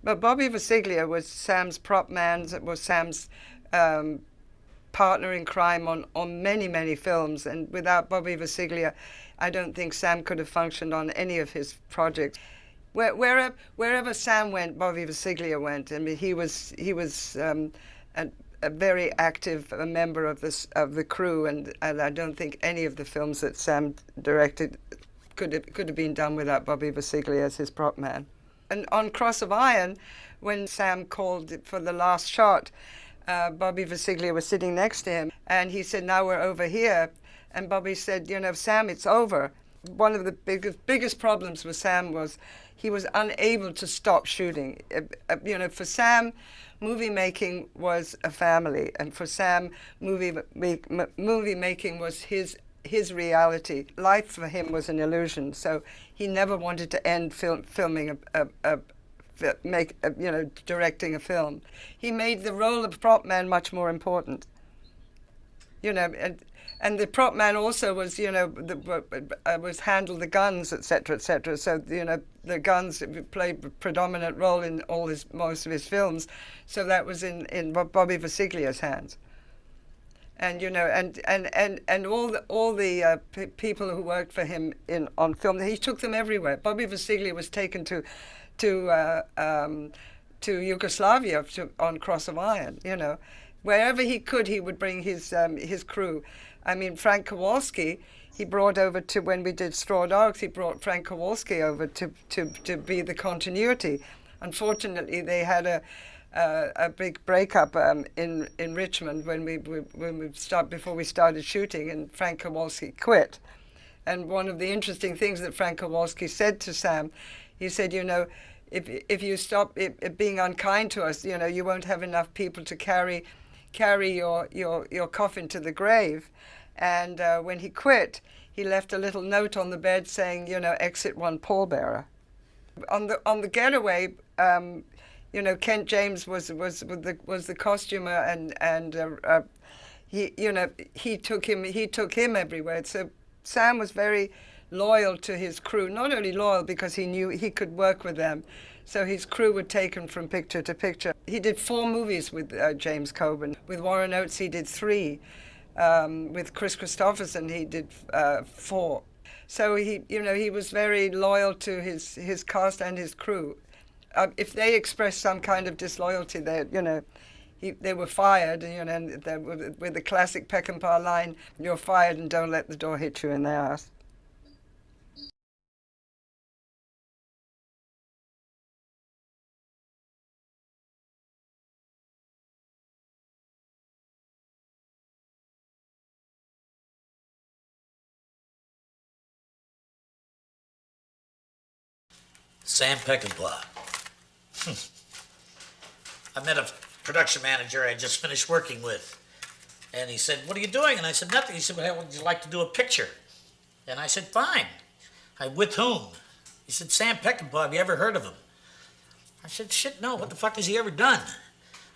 But Bobby Visciglia was Sam's prop man, was Sam's um, partner in crime on many, many films. And without Bobby Visciglia, I don't think Sam could have functioned on any of his projects. Wherever Sam went, Bobby Visciglia went. I mean, he was a very active member of the crew, and I don't think any of the films that Sam directed could have been done without Bobby Visciglia as his prop man. And on Cross of Iron, when Sam called for the last shot, Bobby Visciglia was sitting next to him, and he said, "Now we're over here." And Bobby said, "Sam, it's over." One of the biggest problems with Sam was he was unable to stop shooting. For Sam, movie making was a family, and for Sam, movie making was his reality. Life for him was an illusion, so he never wanted to end filming directing a film. He made the role of prop man much more important. And the prop man also was, was handle the guns, etc., etc. So, the guns played a predominant role in most of his films. So that was in Bobby Visciglia's hands. And all the people who worked for him on film, he took them everywhere. Bobby Visciglia was taken to Yugoslavia on Cross of Iron. Wherever he could, he would bring his crew. I mean, Frank Kowalski, he brought over to, when we did Straw Dogs, he brought Frank Kowalski over to be the continuity. Unfortunately, they had a big breakup in Richmond before we started shooting, and Frank Kowalski quit. And one of the interesting things that Frank Kowalski said to Sam, he said, if you stop being unkind to us, you won't have enough people to carry your coffin to the grave. And when he quit, he left a little note on the bed saying, exit one pallbearer. On the Getaway, Kent James was the costumer, and he took him everywhere. So Sam was very loyal to his crew. Not only loyal because he knew he could work with them, so his crew would take him from picture to picture. He did 4 movies with James Coburn. With Warren Oates, he did 3. With Chris Christopherson, he did 4. So he was very loyal to his cast and his crew. If they expressed some kind of disloyalty, they were fired. And with the classic Peckinpah line, "You're fired and don't let the door hit you in the ass." Sam Peckinpah. I met a production manager I just finished working with. And he said, "What are you doing?" And I said, "Nothing." He said, "Well, would you like to do a picture?" And I said, "Fine." "With whom?" He said, "Sam Peckinpah. Have you ever heard of him?" I said, "Shit, no. What the fuck has he ever done?"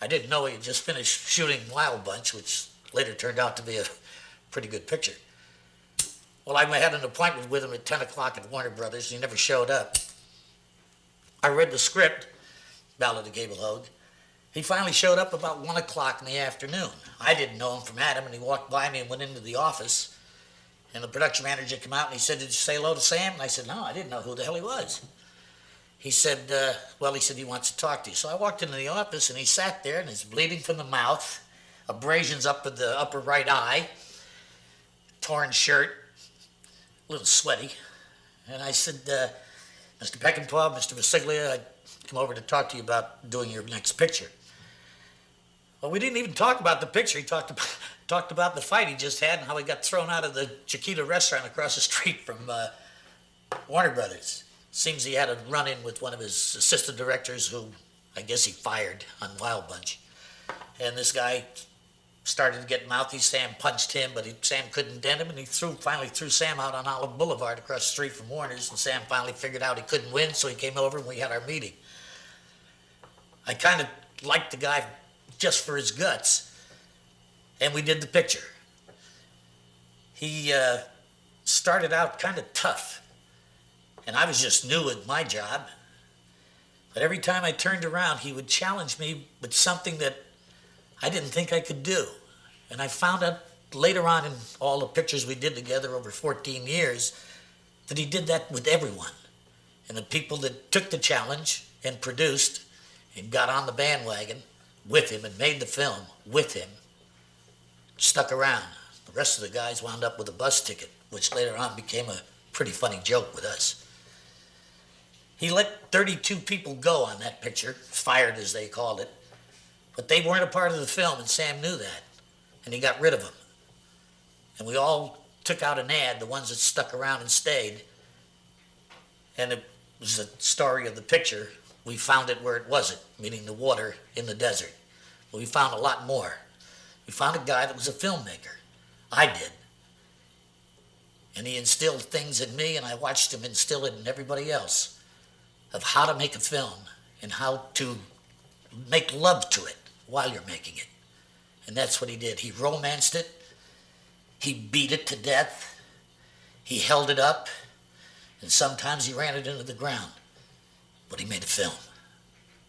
I didn't know he had just finished shooting Wild Bunch, which later turned out to be a pretty good picture. Well, I had an appointment with him at 10 o'clock at Warner Brothers, and he never showed up. I read the script, Ballad of Gable Hogue. He finally showed up about 1 o'clock in the afternoon. I didn't know him from Adam, and he walked by me and went into the office. And the production manager came out and he said, "Did you say hello to Sam?" And I said, "No, I didn't know who the hell he was." He said, he said he wants to talk to you. So I walked into the office and he sat there and he's bleeding from the mouth, abrasions up in the upper right eye, torn shirt, a little sweaty. And I said, "Mr. Peckinpah, Mr. Visciglia, I come over to talk to you about doing your next picture." Well, we didn't even talk about the picture. He talked about the fight he just had and how he got thrown out of the Chiquita restaurant across the street from Warner Brothers. Seems he had a run-in with one of his assistant directors who I guess he fired on Wild Bunch. And this guy started to get mouthy. Sam punched him, but Sam couldn't dent him, and he finally threw Sam out on Olive Boulevard across the street from Warner's, and Sam finally figured out he couldn't win, so he came over and we had our meeting. I kind of liked the guy just for his guts, and we did the picture. He started out kind of tough, and I was just new at my job. But every time I turned around, he would challenge me with something that I didn't think I could do. And I found out later on in all the pictures we did together over 14 years that he did that with everyone. And the people that took the challenge and produced and got on the bandwagon with him and made the film with him stuck around. The rest of the guys wound up with a bus ticket, which later on became a pretty funny joke with us. He let 32 people go on that picture, fired as they called it, but they weren't a part of the film, and Sam knew that, and he got rid of them. And we all took out an ad, the ones that stuck around and stayed, and it was the story of the picture. We found it where it wasn't, meaning the water in the desert. But we found a lot more. We found a guy that was a filmmaker. I did. And he instilled things in me, and I watched him instill it in everybody else, of how to make a film and how to make love to it while you're making it. And that's what he did. He romanced it. He beat it to death. He held it up. And sometimes he ran it into the ground. But he made a film.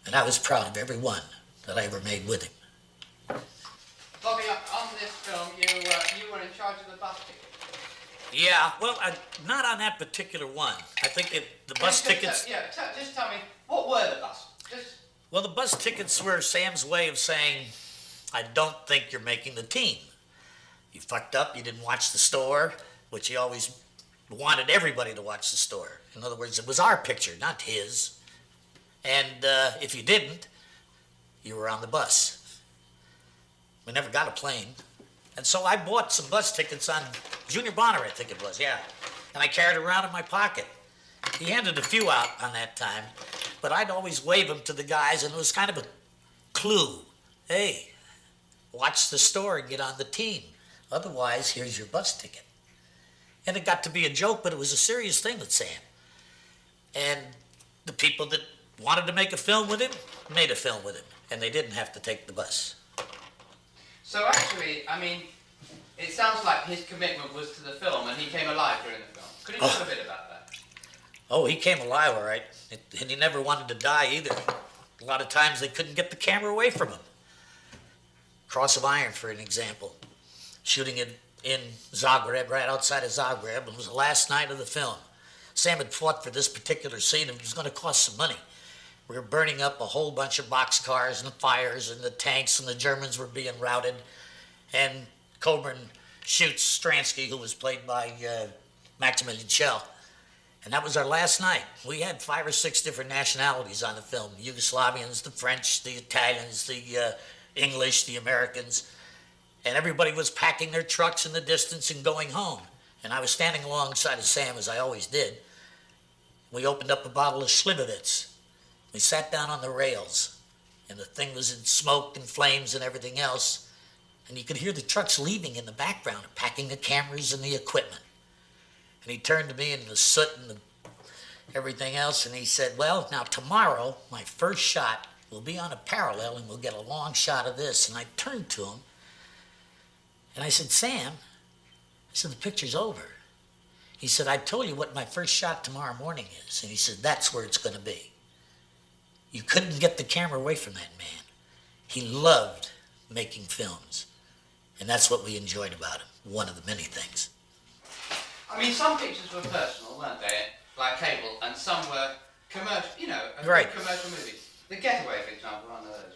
And I was proud of every one that I ever made with him. Bobby, on this film, you were in charge of the bus ticket. Yeah, well, not on that particular one. I think the bus tickets... Just tell me, what were the bus? Well, the bus tickets were Sam's way of saying, I don't think you're making the team. You fucked up, you didn't watch the store, which he always wanted everybody to watch the store. In other words, it was our picture, not his. And if you didn't, you were on the bus. We never got a plane. And so I bought some bus tickets on Junior Bonner, I think it was, yeah. And I carried it around in my pocket. He handed a few out on that time, but I'd always wave them to the guys, and it was kind of a clue. Hey, watch the store and get on the team. Otherwise, here's your bus ticket. And it got to be a joke, but it was a serious thing with Sam. And the people that wanted to make a film with him made a film with him, and they didn't have to take the bus. So actually, I mean, it sounds like his commitment was to the film and he came alive during the film. Could you talk a bit about that? Oh, he came alive, all right. And he never wanted to die either. A lot of times they couldn't get the camera away from him. Cross of Iron, for an example. Shooting it in Zagreb, right outside of Zagreb. It was the last night of the film. Sam had fought for this particular scene and it was going to cost some money. We were burning up a whole bunch of boxcars and fires and the tanks, and the Germans were being routed. And Coburn shoots Stransky, who was played by Maximilian Schell. And that was our last night. We had 5 or 6 different nationalities on the film. The Yugoslavians, the French, the Italians, the English, the Americans. And everybody was packing their trucks in the distance and going home. And I was standing alongside of Sam, as I always did. We opened up a bottle of Slivovitz. We sat down on the rails, and the thing was in smoke and flames and everything else, and you could hear the trucks leaving in the background, packing the cameras and the equipment. And he turned to me in the soot and everything else, and he said, well, now tomorrow, my first shot will be on a parallel, and we'll get a long shot of this. And I turned to him, and I said, Sam, I said, the picture's over. He said, I told you what my first shot tomorrow morning is. And he said, that's where it's going to be. You couldn't get the camera away from that man. He loved making films. And that's what we enjoyed about him, one of the many things. I mean, some pictures were personal, weren't they? Like Cable, and some were commercial, Right. commercial movies. The Getaway, for example, one of those.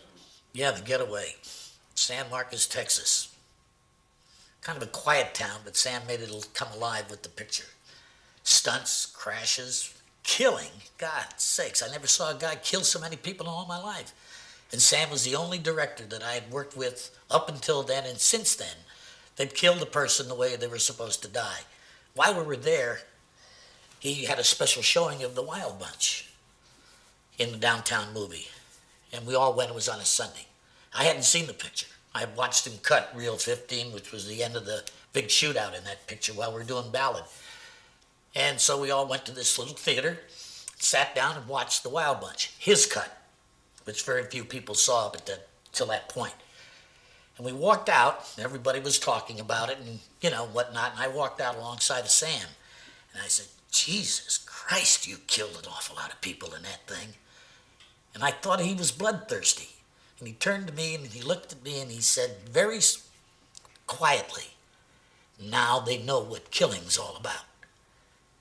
Yeah, The Getaway. San Marcos, Texas. Kind of a quiet town, but Sam made it come alive with the picture. Stunts, crashes, killing. God sakes, I never saw a guy kill so many people in all my life. And Sam was the only director that I had worked with up until then, and since then, they'd killed a person the way they were supposed to die. While we were there, he had a special showing of The Wild Bunch in the downtown movie. And we all went, it was on a Sunday. I hadn't seen the picture. I had watched him cut Reel 15, which was the end of the big shootout in that picture while we were doing Ballad. And so we all went to this little theater, sat down and watched The Wild Bunch, his cut, which very few people saw up till that point. And we walked out, and everybody was talking about it and, whatnot, and I walked out alongside of Sam. And I said, Jesus Christ, you killed an awful lot of people in that thing. And I thought he was bloodthirsty. And he turned to me and he looked at me and he said very quietly, "Now they know what killing's all about."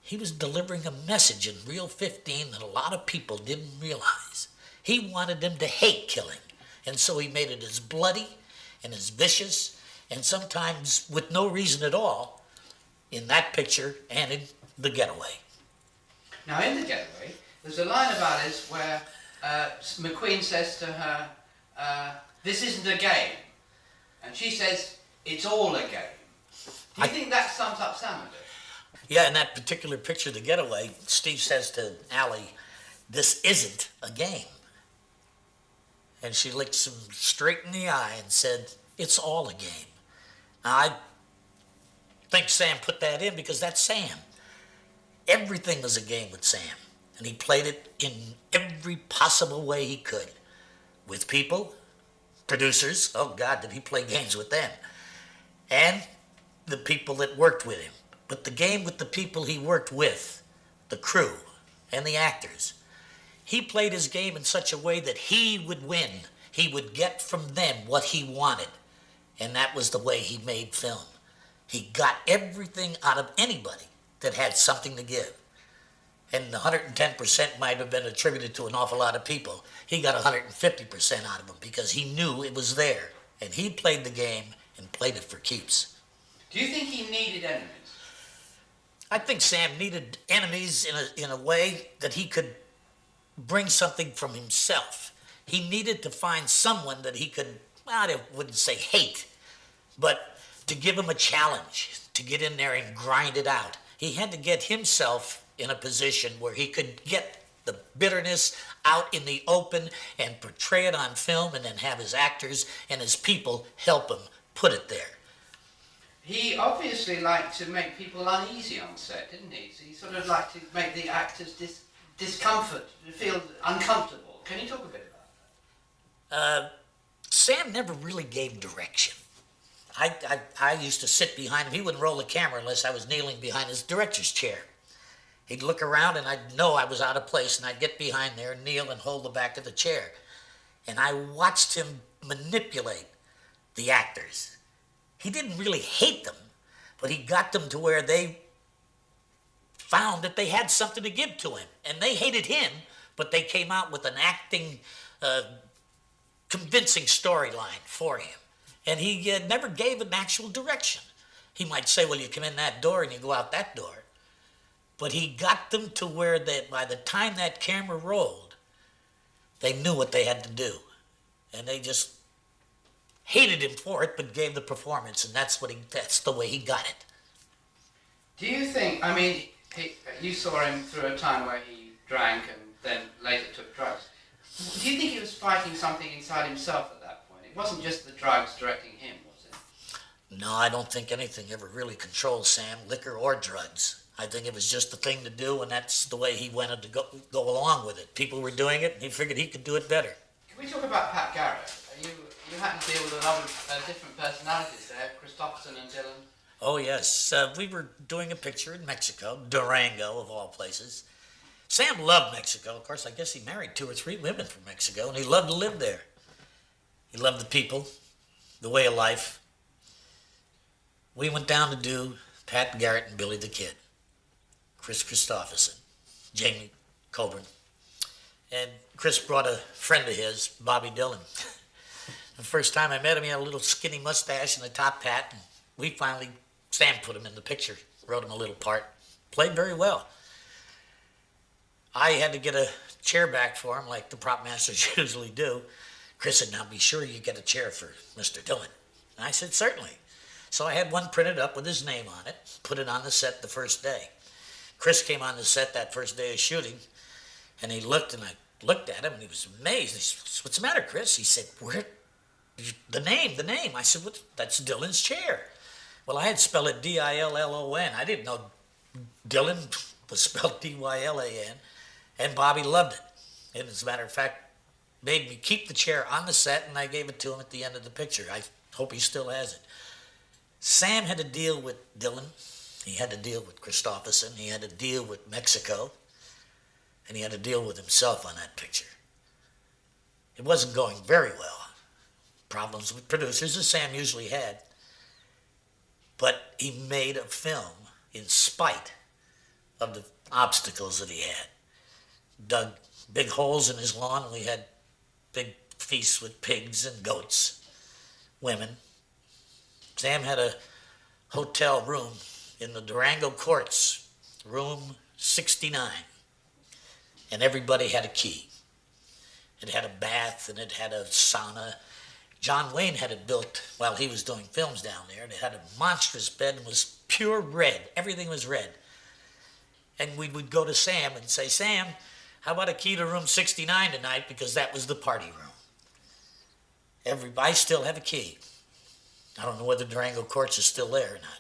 He was delivering a message in Reel 15 that a lot of people didn't realize. He wanted them to hate killing, and so he made it as bloody and as vicious, and sometimes with no reason at all, in that picture and in The Getaway. Now, in The Getaway, there's a line about it where McQueen says to her, "This isn't a game." And she says, "It's all a game." Do you think that sums up Sam a bit? Yeah, in that particular picture, The Getaway, Steve says to Allie, "This isn't a game." And she looks him straight in the eye and said, "It's all a game." Now, I think Sam put that in because that's Sam. Everything was a game with Sam, and he played it in every possible way he could. With people, producers, oh God, did he play games with them, and the people that worked with him. But the game with the people he worked with, the crew and the actors, he played his game in such a way that he would win. He would get from them what he wanted. And that was the way he made film. He got everything out of anybody that had something to give. And the 110% might have been attributed to an awful lot of people. He got 150% out of them because he knew it was there. And he played the game and played it for keeps. Do you think he needed enemies? I think Sam needed enemies in a way that he could bring something from himself. He needed to find someone that he could, I wouldn't say hate, but to give him a challenge, to get in there and grind it out. He had to get himself in a position where he could get the bitterness out in the open and portray it on film, and then have his actors and his people help him put it there. He obviously liked to make people uneasy on set, didn't he? So he sort of liked to make the actors feel uncomfortable. Can you talk a bit about that? Sam never really gave direction. I used to sit behind him. He wouldn't roll the camera unless I was kneeling behind his director's chair. He'd look around and I'd know I was out of place, and I'd get behind there, kneel and hold the back of the chair. And I watched him manipulate the actors. He didn't really hate them, but he got them to where they found that they had something to give to him. And they hated him, but they came out with an acting, convincing storyline for him. And he never gave an actual direction. He might say, well, you come in that door and you go out that door. But he got them to where by the time that camera rolled, they knew what they had to do. And they just hated him for it, but gave the performance, and that's the way he got it. Do you think, you saw him through a time where he drank and then later took drugs. Do you think he was fighting something inside himself at that point? It wasn't just the drugs directing him, was it? No, I don't think anything ever really controlled Sam, liquor or drugs. I think it was just the thing to do, and that's the way he wanted to go along with it. People were doing it, and he figured he could do it better. Can we talk about Pat Garrett? You had to deal with a lot of different personalities there, Christopherson and Dylan. Oh, yes. We were doing a picture in Mexico, Durango of all places. Sam loved Mexico. Of course, I guess he married 2 or 3 women from Mexico, and he loved to live there. He loved the people, the way of life. We went down to do Pat Garrett and Billy the Kid, Chris Christopherson, Jamie Coburn, and Chris brought a friend of his, Bobby Dillon. The first time I met him, he had a little skinny mustache and a top hat, and Sam put him in the picture, wrote him a little part, played very well. I had to get a chair back for him, like the prop masters usually do. Chris said, now be sure you get a chair for Mr. Dillon. And I said, certainly. So I had one printed up with his name on it, put it on the set the first day. Chris came on the set that first day of shooting, and he looked, and I looked at him, and he was amazed. He said, what's the matter, Chris? He said, the name. I said, that's Dillon's chair. Well, I had spelled it D-I-L-L-O-N. I didn't know Dillon was spelled D-Y-L-A-N, and Bobby loved it. And as a matter of fact, made me keep the chair on the set, and I gave it to him at the end of the picture. I hope he still has it. Sam had to deal with Dillon. He had to deal with Christopherson. He had to deal with Mexico. And he had to deal with himself on that picture. It wasn't going very well. Problems with producers, as Sam usually had. But he made a film in spite of the obstacles that he had. Dug big holes in his lawn, and we had big feasts with pigs and goats, women. Sam had a hotel room in the Durango Courts, room 69, and everybody had a key. It had a bath and it had a sauna. John Wayne had it built while he was doing films down there, and it had a monstrous bed and was pure red. Everything was red. And we would go to Sam and say, Sam, how about a key to room 69 tonight, because that was the party room. I still have a key. I don't know whether Durango Courts is still there or not.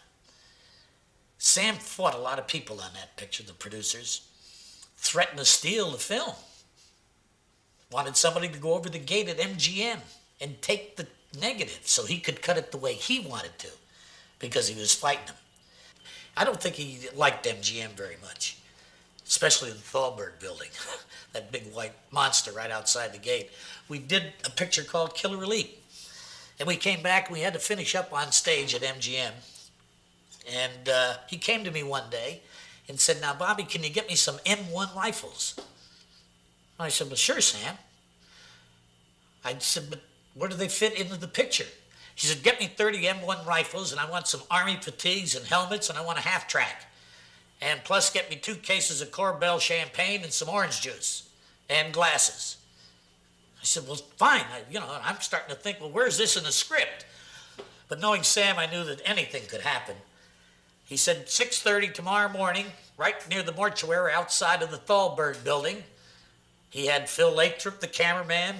Sam fought a lot of people on that picture, the producers. Threatened to steal the film. Wanted somebody to go over the gate at MGM and take the negative so he could cut it the way he wanted to, because he was fighting them. I don't think he liked MGM very much, especially the Thalberg building, that big white monster right outside the gate. We did a picture called Killer Elite, and we came back and we had to finish up on stage at MGM. And he came to me one day and said, now, Bobby, can you get me some M1 rifles? I said, well, sure, Sam. I said, but where do they fit into the picture? He said, get me 30 M1 rifles, and I want some Army fatigues and helmets, and I want a half-track. And plus get me 2 cases of Corbel champagne and some orange juice and glasses. I said, well, fine. I'm starting to think, well, where's this in the script? But knowing Sam, I knew that anything could happen. He said, 6:30 tomorrow morning, right near the mortuary outside of the Thalberg building. He had Phil Lathrop, the cameraman,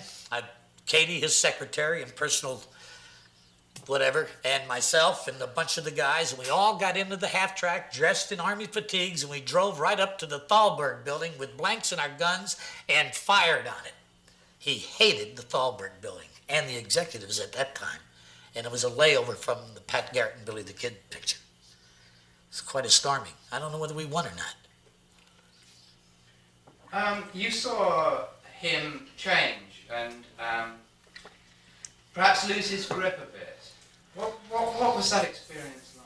Katy, his secretary and personal whatever, and myself and a bunch of the guys, and we all got into the half-track dressed in Army fatigues, and we drove right up to the Thalberg building with blanks in our guns and fired on it. He hated the Thalberg building and the executives at that time, and it was a layover from the Pat Garrett and Billy the Kid picture. It's quite a storming. I don't know whether we won or not. You saw him change and perhaps lose his grip a bit. What was that experience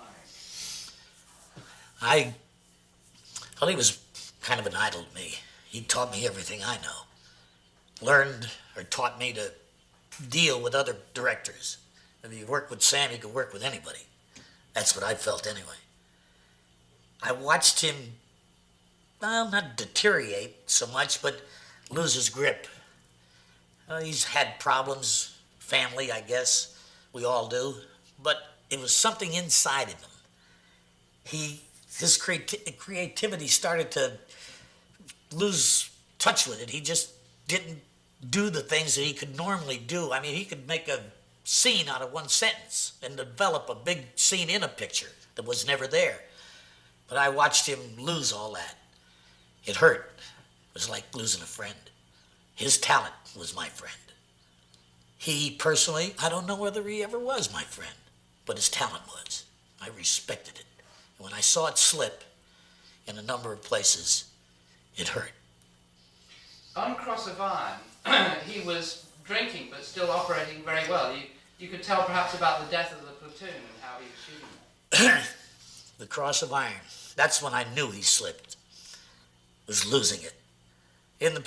like? Well, he was kind of an idol to me. He taught me everything I know. Learned or taught me to deal with other directors. If you work with Sam, you could work with anybody. That's what I felt anyway. I watched him, well, not deteriorate so much, but lose his grip. He's had problems, family, I guess. We all do. But it was something inside of him. His creativity started to lose touch with it. He just didn't do the things that he could normally do. I mean, he could make a scene out of one sentence and develop a big scene in a picture that was never there. But I watched him lose all that. It hurt. It was like losing a friend. His talent was my friend. He personally, I don't know whether he ever was my friend, but his talent was. I respected it. And when I saw it slip in a number of places, it hurt. On Cross of Iron, he was drinking but still operating very well. You could tell perhaps about the death of the platoon and how he was shooting them. The Cross of Iron. That's when I knew he slipped. Was losing it. In the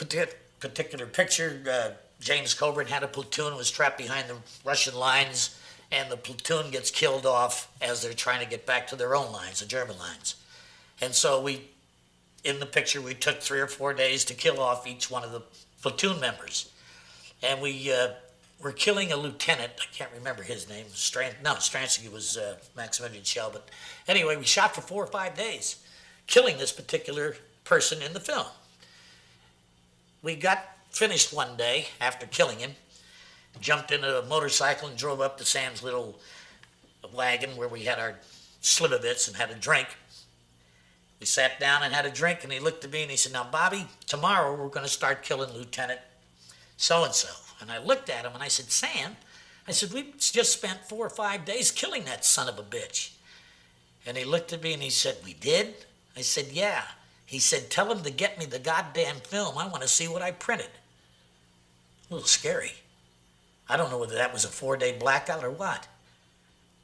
particular picture, James Coburn had a platoon, was trapped behind the Russian lines, and the platoon gets killed off as they're trying to get back to their own lines, the German lines. And so in the picture, we took 3 or 4 days to kill off each one of the platoon members. And we were killing a lieutenant. I can't remember his name. Stransky was Maximilian Schell. But anyway, we shot for 4 or 5 days, killing this particular person in the film. We got finished one day after killing him, jumped into a motorcycle and drove up to Sam's little wagon where we had our Slivovitz and had a drink. We sat down and had a drink, and he looked at me and he said, now, Bobby, tomorrow we're going to start killing Lieutenant so-and-so. And I looked at him and I said, Sam, I said, we just spent 4 or 5 days killing that son of a bitch. And he looked at me and he said, we did? I said, yeah. He said, tell him to get me the goddamn film. I want to see what I printed. A little scary. I don't know whether that was a 4-day blackout or what.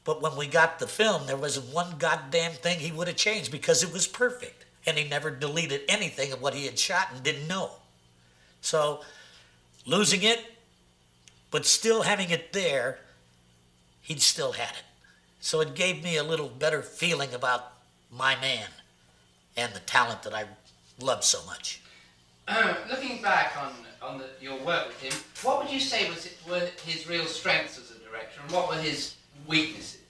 But when we got the film, there wasn't one goddamn thing he would have changed because it was perfect. And he never deleted anything of what he had shot and didn't know. So, losing it, but still having it there, he'd still had it. So it gave me a little better feeling about my man and the talent that I love so much. Looking back on your work with him, what would you say were his real strengths as a director, and what were his weaknesses?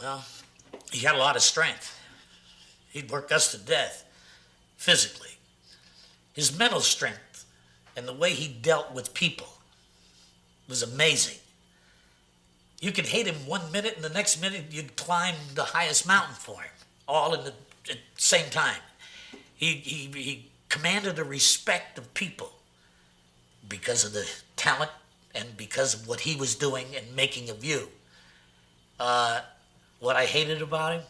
Well, he had a lot of strength. He'd work us to death, physically. His mental strength and the way he dealt with people was amazing. You could hate him 1 minute, and the next minute you'd climb the highest mountain for him, all at the same time. He commanded the respect of people because of the talent and because of what he was doing and making of you. What I hated about him,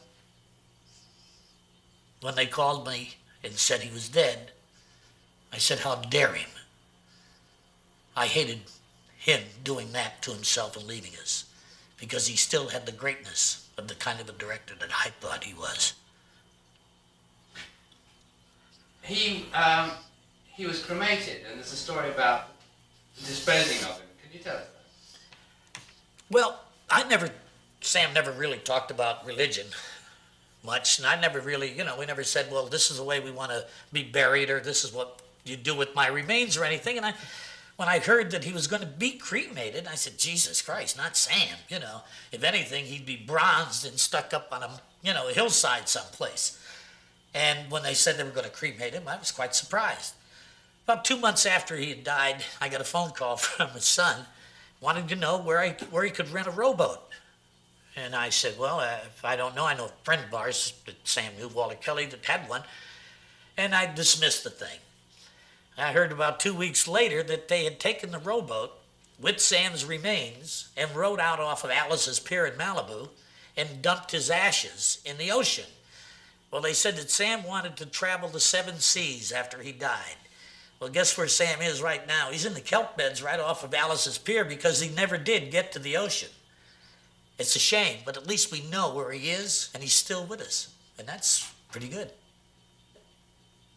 when they called me and said he was dead, I said, how dare him? I hated him doing that to himself and leaving us, because he still had the greatness of the kind of a director that I thought he was. He was cremated, and there's a story about disposing of him. Could you tell us that? Well, Sam never really talked about religion much, and I never really, we never said, well, this is the way we want to be buried, or this is what you do with my remains or anything. And when I heard that he was going to be cremated, I said, Jesus Christ, not Sam, If anything, he'd be bronzed and stuck up on a hillside someplace. And when they said they were going to cremate him, I was quite surprised. About 2 months after he had died, I got a phone call from his son, wanting to know where he could rent a rowboat. And I said, well, if I don't know, I know a friend of ours that Sam knew, Walter Kelly, that had one. And I dismissed the thing. I heard about 2 weeks later that they had taken the rowboat with Sam's remains and rowed out off of Alice's Pier in Malibu and dumped his ashes in the ocean. Well, they said that Sam wanted to travel the 7 seas after he died. Well, guess where Sam is right now? He's in the kelp beds right off of Alice's Pier because he never did get to the ocean. It's a shame, but at least we know where he is, and he's still with us, and that's pretty good.